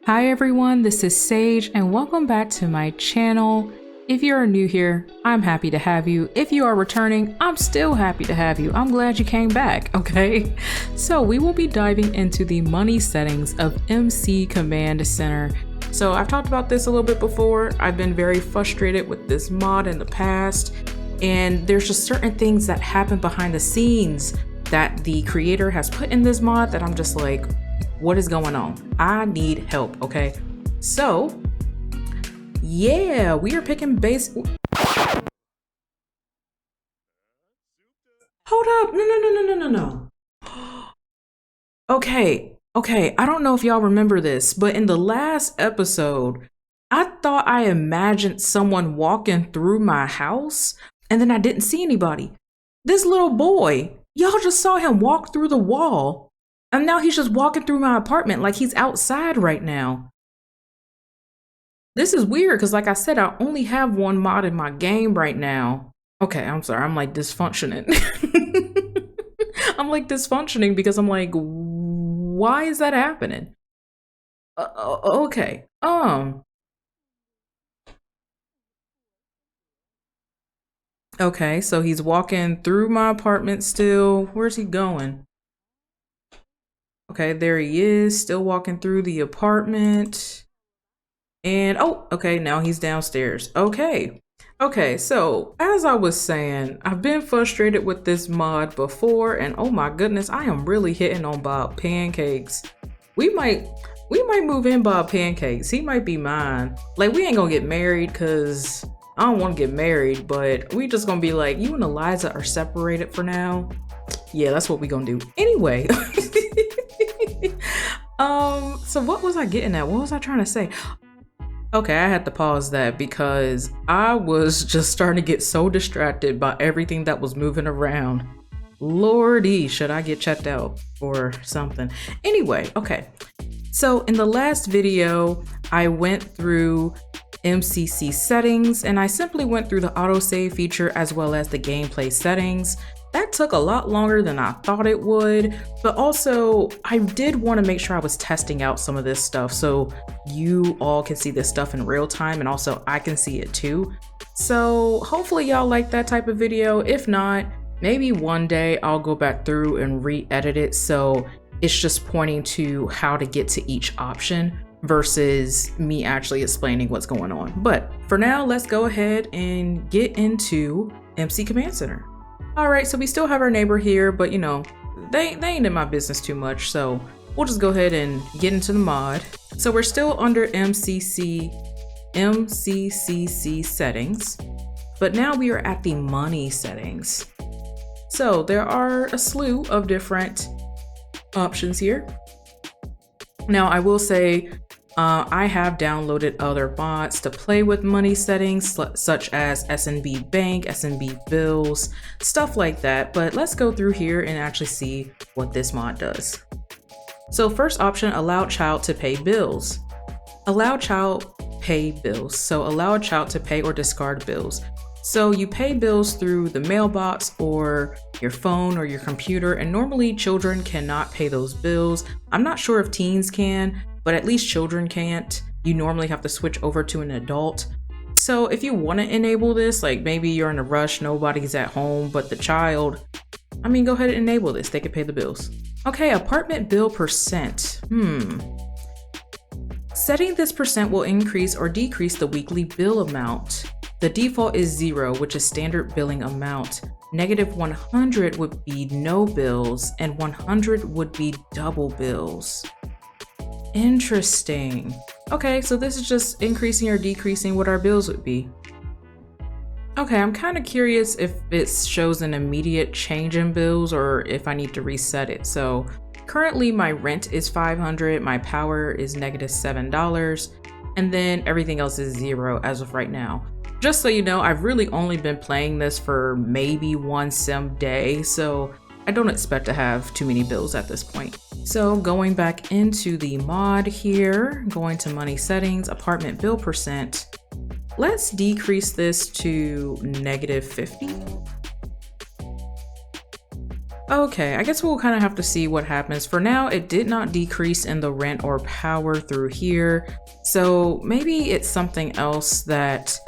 Hi everyone, this is Sage and welcome back to my channel. If you are new here, I'm happy to have you. If you are returning, I'm still happy to have you. I'm glad you came back, okay? So we will be diving into the money settings of MC Command Center. So I've talked about this a little bit before. I've been very frustrated with this mod in the past, and there's just certain things that happen behind the scenes that the creator has put in this mod that I'm just like, what is going on? I need help, okay? So, yeah, we are picking base. Hold up, no. Okay, I don't know if y'all remember this, but in the last episode, I thought I imagined someone walking through my house and then I didn't see anybody. This little boy, y'all just saw him walk through the wall. And now he's just walking through my apartment like he's outside right now. This is weird because like I said, I only have one mod in my game right now. Okay, I'm sorry. I'm like dysfunctioning. I'm like dysfunctioning because I'm like, why is that happening? Okay. Okay, so he's walking through my apartment still. Where's he going? Okay, there he is, still walking through the apartment. And oh, okay, now he's downstairs. Okay, so as I was saying, I've been frustrated with this mod before, and oh my goodness, I am really hitting on Bob Pancakes. We might move in Bob Pancakes. He might be mine. Like, we ain't gonna get married because I don't want to get married, but we just gonna be like, you and Eliza are separated for now. Yeah, that's what we gonna do. Anyway. So what was I getting at? What was I trying to say? Okay, I had to pause that because I was just starting to get so distracted by everything that was moving around. Lordy, should I get checked out or something? Anyway, okay. So in the last video, I went through MCCC settings and I simply went through the autosave feature as well as the gameplay settings. That took a lot longer than I thought it would, but also I did want to make sure I was testing out some of this stuff so you all can see this stuff in real time and also I can see it too. So hopefully y'all like that type of video. If not, maybe one day I'll go back through and re-edit it so it's just pointing to how to get to each option versus me actually explaining what's going on. But for now, let's go ahead and get into MC Command Center. All right, so we still have our neighbor here, but you know, they ain't in my business too much, so we'll just go ahead and get into the mod. So we're still under MCCC settings, but now we are at the money settings. So there are a slew of different options here. Now I will say, I have downloaded other mods to play with money settings, such as SNBank, SNB bills, stuff like that. But let's go through here and actually see what this mod does. So first option, allow child to pay bills. Allow child pay bills. So allow a child to pay or discard bills. So you pay bills through the mailbox or your phone or your computer, and normally children cannot pay those bills. I'm not sure if teens can, but at least children can't. You normally have to switch over to an adult. So if you want to enable this, like maybe you're in a rush, nobody's at home, but the child, I mean, go ahead and enable this. They can pay the bills. Okay, apartment bill percent. Setting this percent will increase or decrease the weekly bill amount. The default is 0, which is standard billing amount. -100 would be no bills, and 100 would be double bills. Interesting. Okay, so this is just increasing or decreasing what our bills would be. Okay, I'm kind of curious if it shows an immediate change in bills or if I need to reset it. So currently my rent is $500, my power is -$7, and then everything else is 0 as of right now. Just so you know, I've really only been playing this for maybe one sim day, so I don't expect to have too many bills at this point. So going back into the mod here, going to money settings, apartment bill percent, let's decrease this to -50. Okay, I guess we'll kind of have to see what happens. For now, it did not decrease in the rent or power through here. So maybe it's something else that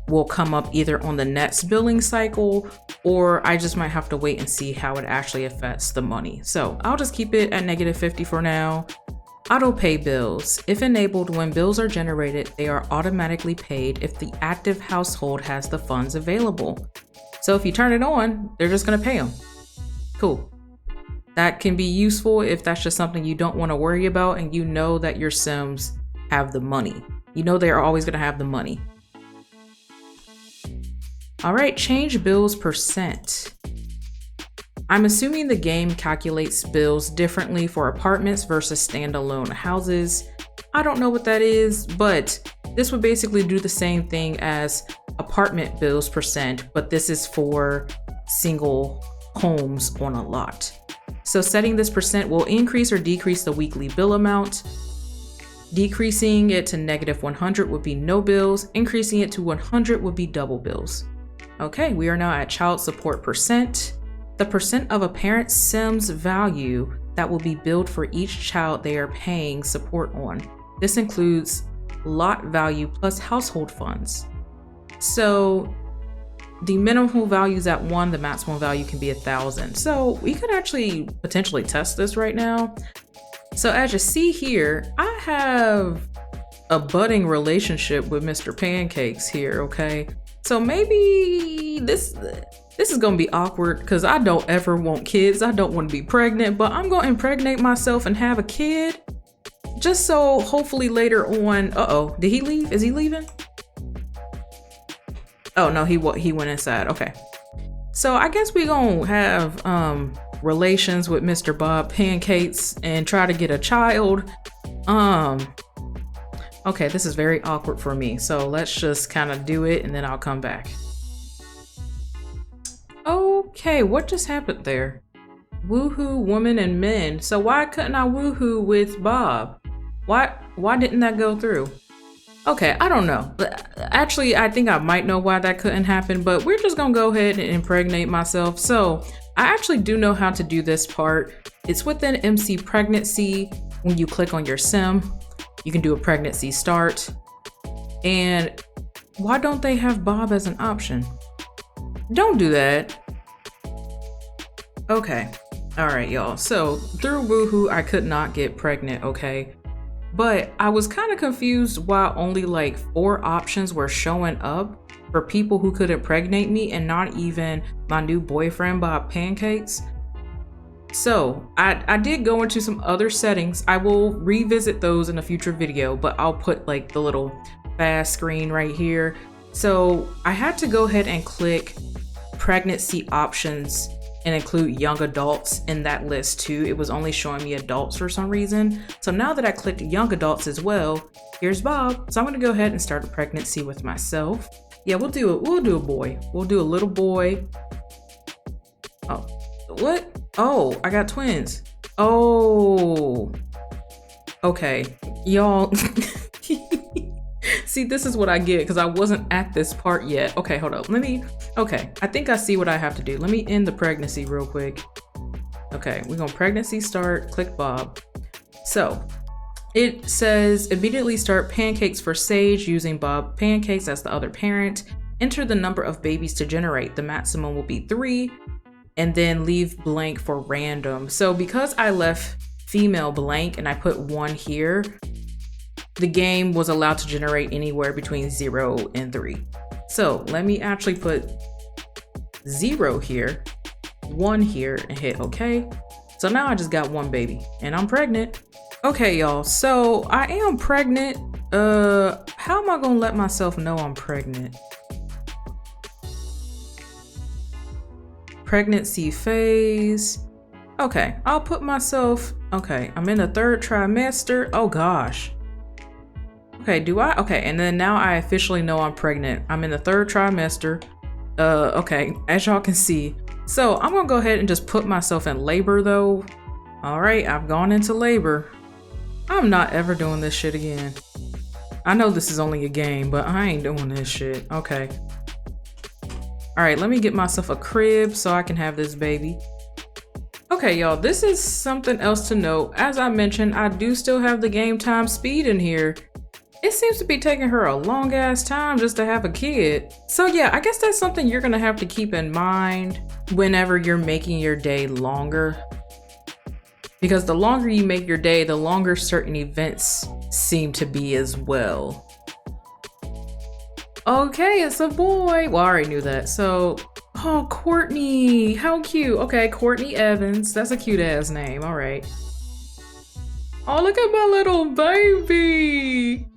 will come up either on the next billing cycle, or I just might have to wait and see how it actually affects the money. So I'll just keep it at -50 for now. Auto pay bills. If enabled, when bills are generated, they are automatically paid if the active household has the funds available. So if you turn it on, they're just gonna pay them. Cool. That can be useful if that's just something you don't want to worry about and you know that your Sims have the money. You know they are always going to have the money. All right, change bills percent. I'm assuming the game calculates bills differently for apartments versus standalone houses. I don't know what that is, but this would basically do the same thing as apartment bills percent, but this is for single homes on a lot. So setting this percent will increase or decrease the weekly bill amount. Decreasing it to -100 would be no bills. Increasing it to 100 would be double bills. Okay, we are now at child support percent. The percent of a parent's Sim's value that will be billed for each child they are paying support on. This includes lot value plus household funds. So the minimum value is at 1, the maximum value can be 1,000. So we could actually potentially test this right now. So as you see here, I have a budding relationship with Mr. Pancakes here, okay? So maybe this is gonna be awkward because I don't ever want kids. I don't want to be pregnant, but I'm gonna impregnate myself and have a kid just so hopefully later on, uh-oh, did he leave? Is he leaving? Oh no, he went inside. Okay. So I guess we gonna have relations with Mr. Bob Pancakes and try to get a child. Okay, this is very awkward for me. So let's just kind of do it and then I'll come back. Okay, what just happened there? Woohoo, women and men. So why couldn't I woohoo with Bob? Why didn't that go through? Okay, I don't know. Actually, I think I might know why that couldn't happen, but we're just gonna go ahead and impregnate myself. So I actually do know how to do this part. It's within MC Pregnancy. When you click on your Sim, you can do a pregnancy start. And why don't they have Bob as an option? Don't do that. Okay, all right, y'all. So through Woohoo, I could not get pregnant, okay? But I was kind of confused why only like 4 options were showing up for people who could impregnate me and not even my new boyfriend, Bob Pancakes. So I did go into some other settings. I will revisit those in a future video, but I'll put like the little fast screen right here. So I had to go ahead and click pregnancy options and include young adults in that list too. It was only showing me adults for some reason. So now that I clicked young adults as well, here's Bob. So I'm gonna go ahead and start a pregnancy with myself. Yeah, we'll do a boy. We'll do a little boy. Oh, what? Oh, I got twins. Oh, okay, y'all. See, this is what I get because I wasn't at this part yet. Okay, hold up. Okay, I think I see what I have to do. Let me end the pregnancy real quick. Okay, we're gonna pregnancy start, click Bob. So it says immediately start pancakes for Sage using Bob Pancakes as the other parent. Enter the number of babies to generate. The maximum will be 3 and then leave blank for random. So because I left female blank and I put 1 here, the game was allowed to generate anywhere between 0 and 3. So let me actually put 0 here, 1 here, and hit okay. So now I just got 1 baby and I'm pregnant. Okay, y'all, so I am pregnant. How am I gonna let myself know I'm pregnant? Pregnancy phase. Okay, I'll put myself, okay, I'm in the 3rd trimester. Oh gosh. Okay, okay, and then now I officially know I'm pregnant. I'm in the 3rd trimester. Okay, as y'all can see. So I'm gonna go ahead and just put myself in labor though. All right, I've gone into labor. I'm not ever doing this shit again. I know this is only a game, but I ain't doing this shit. Okay. All right, let me get myself a crib so I can have this baby. Okay, y'all, this is something else to note. As I mentioned, I do still have the game time speed in here. It seems to be taking her a long ass time just to have a kid. So yeah, I guess that's something you're gonna have to keep in mind whenever you're making your day longer. Because the longer you make your day, the longer certain events seem to be as well. Okay, it's a boy. Well, I already knew that. So, oh, Courtney, how cute. Okay, Courtney Evans. That's a cute ass name. All right. Oh, look at my little baby.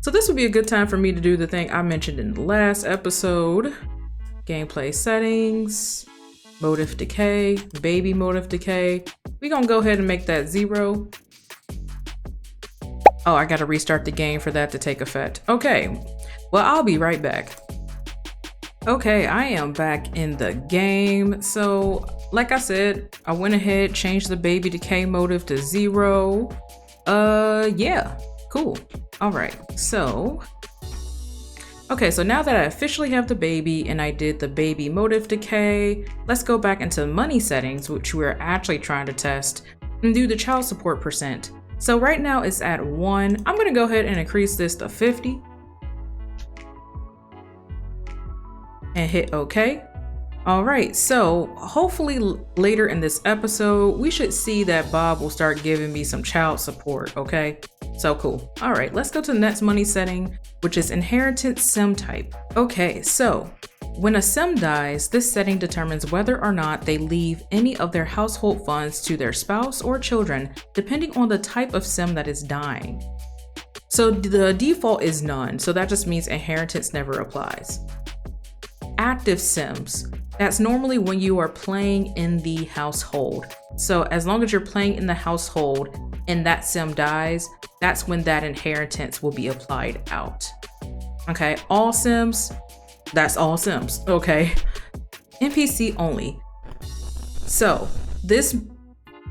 So this would be a good time for me to do the thing I mentioned in the last episode. Gameplay settings, motive decay, baby motive decay. We're gonna go ahead and make that 0. Oh, I gotta restart the game for that to take effect. Okay, well, I'll be right back. Okay, I am back in the game. So, like I said, I went ahead, changed the baby decay motive to 0. Yeah, cool. All right, so, okay, so now that I officially have the baby and I did the baby motive decay, let's go back into money settings, which we're actually trying to test, and do the child support percent. So right now it's at 1. I'm gonna go ahead and increase this to 50. And hit OK. All right, so hopefully later in this episode, we should see that Bob will start giving me some child support, okay? So cool. All right, let's go to the next money setting, which is inheritance sim type. Okay, so when a sim dies, this setting determines whether or not they leave any of their household funds to their spouse or children, depending on the type of sim that is dying. So the default is none, so that just means inheritance never applies. Active sims, that's normally when you are playing in the household. So as long as you're playing in the household and that sim dies, that's when that inheritance will be applied out. Okay, all sims, that's all sims, okay? NPC only. So this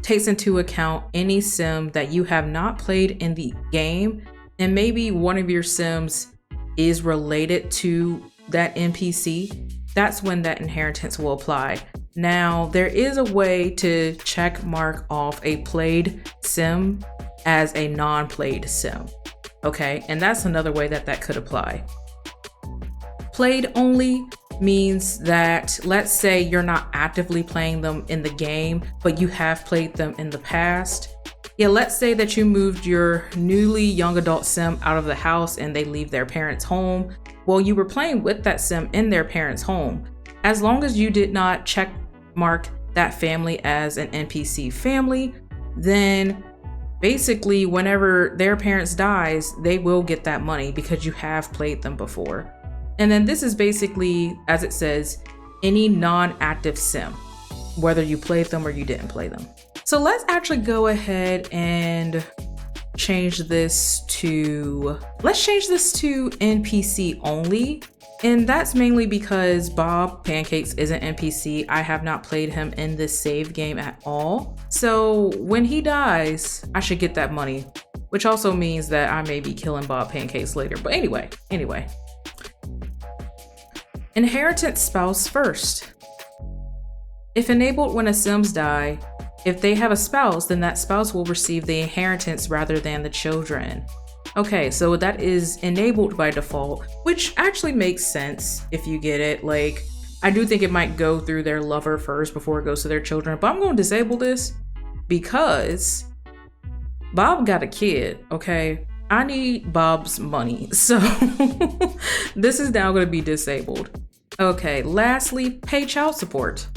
takes into account any sim that you have not played in the game, and maybe one of your sims is related to that NPC. That's when that inheritance will apply. Now, there is a way to check mark off a played sim as a non-played sim, okay? And that's another way that that could apply. Played only means that, let's say you're not actively playing them in the game, but you have played them in the past. Yeah, let's say that you moved your newly young adult sim out of the house and they leave their parents' home. Well, you were playing with that sim in their parents' home. As long as you did not check mark that family as an NPC family, then basically whenever their parents dies, they will get that money because you have played them before. And then this is basically, as it says, any non-active sim, whether you played them or you didn't play them. So let's actually go ahead and change this to, let's change this to NPC only. And that's mainly because Bob Pancakes is an NPC. I have not played him in this save game at all. So when he dies, I should get that money, which also means that I may be killing Bob Pancakes later. But anyway. Inheritance spouse first. If enabled when a sims die, if they have a spouse, then that spouse will receive the inheritance rather than the children. Okay, so that is enabled by default, which actually makes sense if you get it. Like, I do think it might go through their lover first before it goes to their children, but I'm going to disable this because Bob got a kid, okay? I need Bob's money, so this is now going to be disabled. Okay, lastly, pay child support.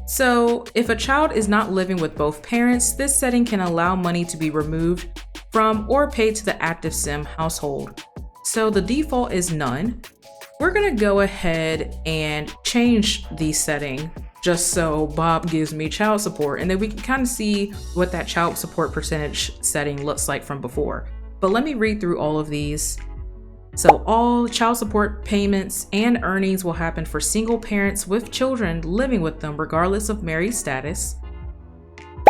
So if a child is not living with both parents, this setting can allow money to be removed from or paid to the active sim household. So the default is none. We're gonna go ahead and change the setting just so Bob gives me child support, and then we can kind of see what that child support percentage setting looks like from before. But let me read through all of these. So all child support payments and earnings will happen for single parents with children living with them regardless of married status.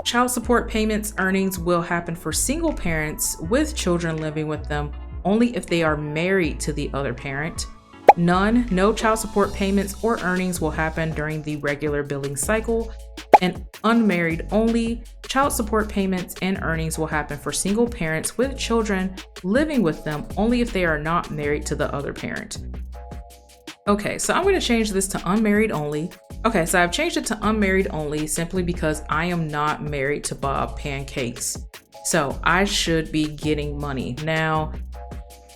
Child support payments earnings will happen for single parents with children living with them only if they are married to the other parent. No child support payments or earnings will happen during the regular billing cycle. and unmarried only. Child support payments and earnings will happen for single parents with children living with them only if they are not married to the other parent. Okay, so I'm going to change this to unmarried only. Okay, so I've changed it to unmarried only simply because I am not married to Bob Pancakes. So I should be getting money. Now,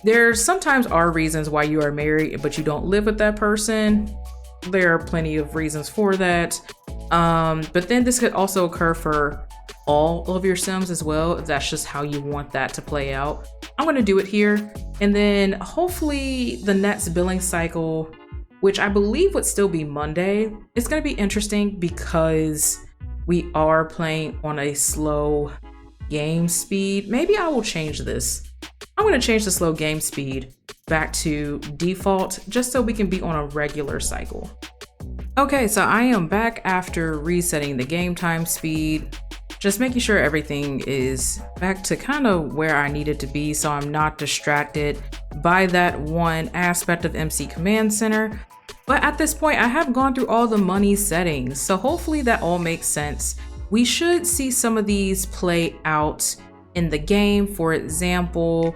there sometimes are reasons why you are married, but you don't live with that person. There are plenty of reasons for that. But then this could also occur for all of your Sims as well, if that's just how you want that to play out. I'm going to do it here. And then hopefully the next billing cycle, which I believe would still be Monday, it's going to be interesting because we are playing on a slow game speed. Maybe I will change this. I'm going to change the slow game speed back to default just so we can be on a regular cycle. Okay, so I am back after resetting the game time speed, just making sure everything is back to kind of where I need it to be so I'm not distracted by that one aspect of MC Command Center. But at this point, I have gone through all the money settings, so hopefully that all makes sense. We should see some of these play out in the game. For example,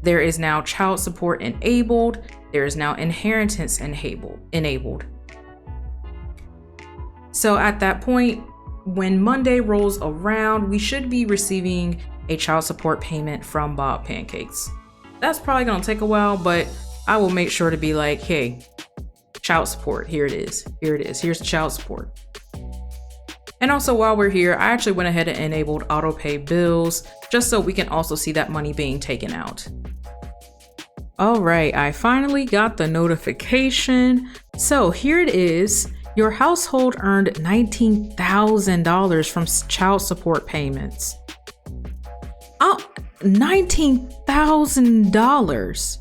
there is now child support enabled. There is now inheritance enabled. So at that point, when Monday rolls around, we should be receiving a child support payment from Bob Pancakes. That's probably gonna take a while, but I will make sure to be like, hey, child support, here it is. Here's the child support. And also while we're here, I actually went ahead and enabled auto pay bills just so we can also see that money being taken out. All right, I finally got the notification. So here it is. Your household earned $19,000 from child support payments. Oh, $19,000.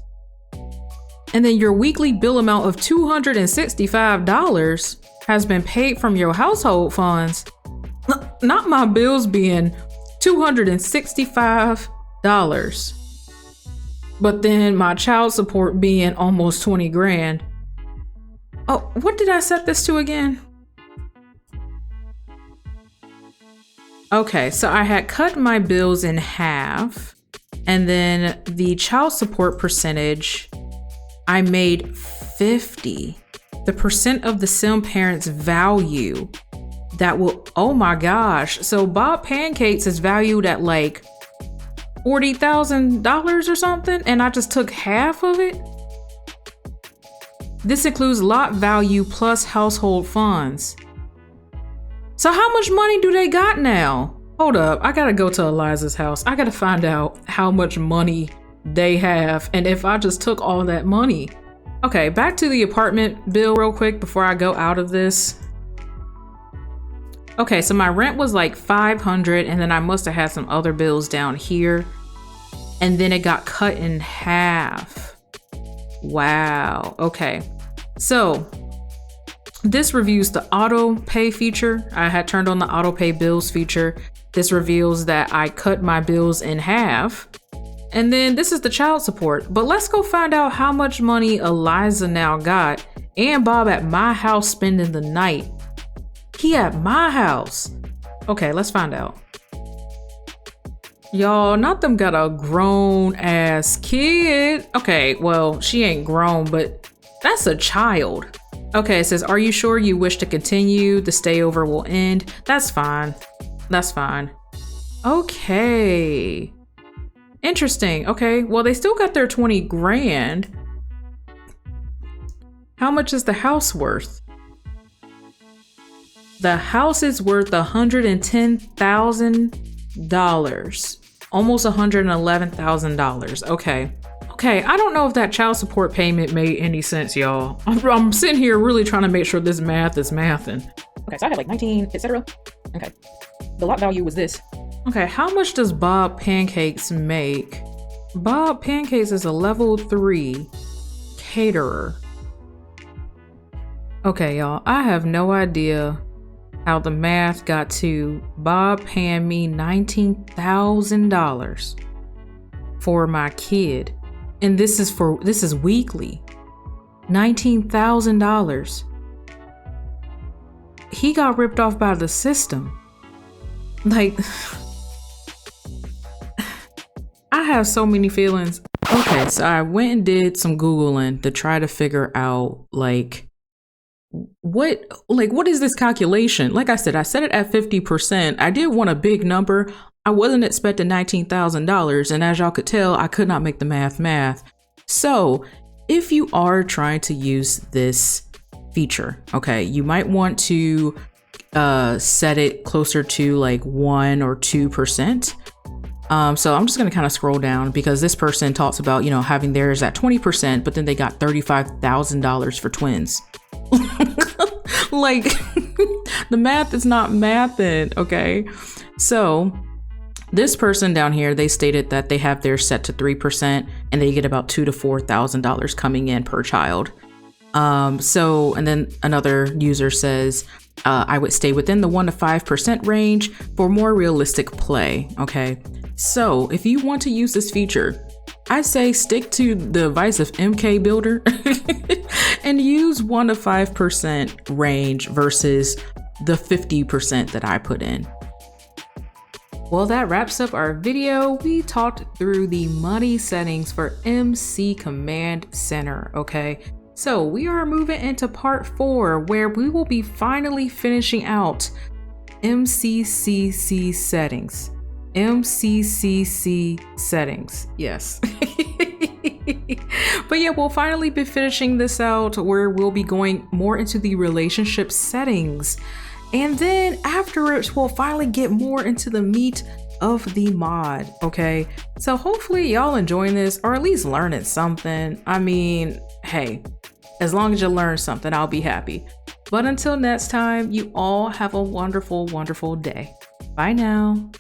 And then your weekly bill amount of $265 has been paid from your household funds. Not my bills being $265, but then my child support being almost 20 grand. Oh, what did I set this to again? Okay, so I had cut my bills in half, and then the child support percentage, I made 50. The percent of the Sim parent's value that will, oh my gosh. So Bob Pancakes is valued at like $40,000 or something, and I just took half of it. This includes lot value plus household funds. So how much money do they got now? Hold up, I gotta go to Eliza's house. I gotta find out how much money they have and if I just took all that money. Okay, back to the apartment bill real quick before I go out of this. Okay, so my rent was like $500, and then I must have had some other bills down here. And then it got cut in half. Wow, okay. So this reviews the auto pay feature. I had turned on the auto pay bills feature. This reveals that I cut my bills in half. And then this is the child support. But let's go find out how much money Eliza now got and Bob at my house spending the night. He at my house. Okay, let's find out. Y'all, not them got a grown ass kid. Okay, well, she ain't grown, but that's a child. Okay, it says, are you sure you wish to continue? The stay over will end. That's fine. That's fine. Okay. Interesting. Okay, well, they still got their 20 grand. How much is the house worth? The house is worth $110,000. Almost $111,000. Okay. Okay, I don't know if that child support payment made any sense, y'all. I'm sitting here really trying to make sure this math is mathing. Okay, so I had like 19, etc. Okay. The lot value was this. Okay, how much does Bob Pancakes make? Bob Pancakes is a level 3 caterer. Okay, y'all, I have no idea how the math got to Bob paying me $19,000 for my kid. And this is weekly. $19,000. he got ripped off by the system. Like, I have so many feelings. Okay, so I went and did some Googling to try to figure out like what is this calculation? Like I said it at 50%. I did want a big number. I wasn't expecting $19,000, and as y'all could tell, I could not make the math. So if you are trying to use this feature, okay, you might want to set it closer to like 1 or 2%. So I'm just going to kind of scroll down because this person talks about, having theirs at 20%, but then they got $35,000 for twins. Like, the math is not mathing, okay? So this person down here, they stated that they have theirs set to 3% and they get about $2,000 to $4,000 coming in per child. And then another user says, I would stay within the 1 to 5% range for more realistic play. Okay. So if you want to use this feature, I say stick to the advice of MK Builder and use 1 to 5% range versus the 50% that I put in. Well, that wraps up our video. We talked through the money settings for MC Command Center. Okay. So we are moving into part 4 where we will be finally finishing out MCCC settings. MCCC settings, yes. But yeah, we'll finally be finishing this out where we'll be going more into the relationship settings. And then afterwards, we'll finally get more into the meat of the mod, okay? So hopefully y'all enjoying this or at least learning something. I mean, hey, as long as you learn something, I'll be happy. But until next time, you all have a wonderful, wonderful day. Bye now.